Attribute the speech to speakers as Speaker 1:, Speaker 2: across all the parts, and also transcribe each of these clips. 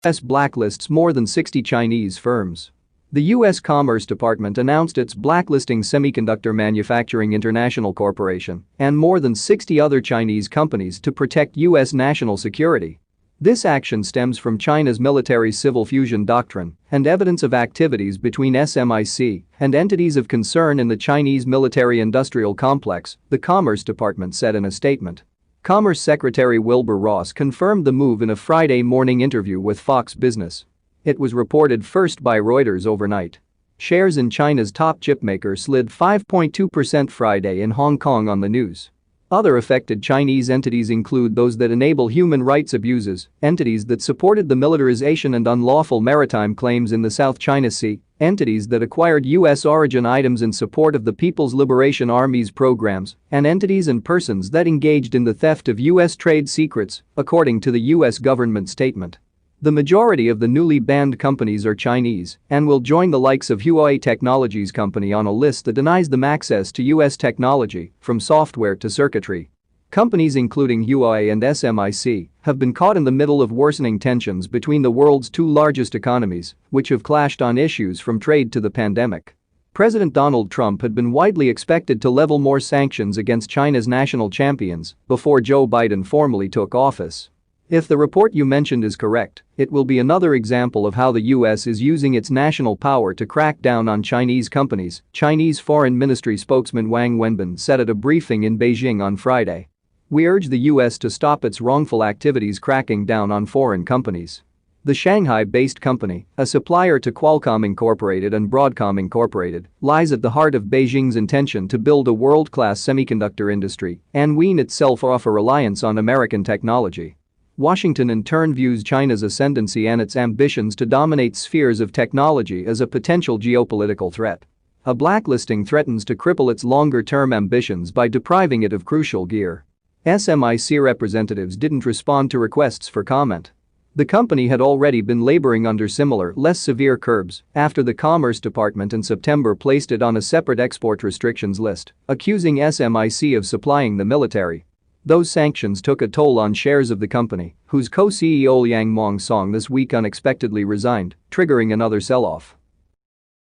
Speaker 1: U.S. blacklists more than 60 Chinese firms. The U.S. Commerce Department announced it's blacklisting Semiconductor Manufacturing International Corporation and more than 60 other Chinese companies to protect U.S. national security. This action stems from China's military civil fusion doctrine and evidence of activities between SMIC and entities of concern in the Chinese military-industrial complex, the Commerce Department said in a statement. Commerce Secretary Wilbur Ross confirmed the move in a Friday morning interview with Fox Business. It was reported first by Reuters overnight. Shares in China's top chipmaker slid 5.2% Friday in Hong Kong on the news. Other affected Chinese entities include those that enable human rights abuses, entities that supported the militarization and unlawful maritime claims in the South China Sea, entities that acquired U.S. origin items in support of the People's Liberation Army's programs, and entities and persons that engaged in the theft of U.S. trade secrets, according to the U.S. government statement. The majority of the newly banned companies are Chinese and will join the likes of Huawei Technologies Company on a list that denies them access to U.S. technology, from software to circuitry. Companies including Huawei and SMIC have been caught in the middle of worsening tensions between the world's two largest economies, which have clashed on issues from trade to the pandemic. President Donald Trump had been widely expected to level more sanctions against China's national champions before Joe Biden formally took office. If the report you mentioned is correct, it will be another example of how the U.S. is using its national power to crack down on Chinese companies, Chinese Foreign Ministry spokesman Wang Wenbin said at a briefing in Beijing on Friday. We urge the U.S. to stop its wrongful activities cracking down on foreign companies. The Shanghai-based company, a supplier to Qualcomm Incorporated and Broadcom Incorporated, lies at the heart of Beijing's intention to build a world-class semiconductor industry and wean itself off a reliance on American technology. Washington in turn views China's ascendancy and its ambitions to dominate spheres of technology as a potential geopolitical threat. A blacklisting threatens to cripple its longer-term ambitions by depriving it of crucial gear. SMIC representatives didn't respond to requests for comment. The company had already been laboring under similar, less severe curbs after the Commerce Department in September placed it on a separate export restrictions list, accusing SMIC of supplying the military. Those sanctions took a toll on shares of the company, whose co-CEO Liang Mongsong this week unexpectedly resigned, triggering another sell-off.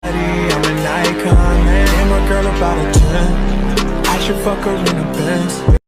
Speaker 2: I'm an icon, man. I'm a girl about a 10. I should fuck her in a Benz.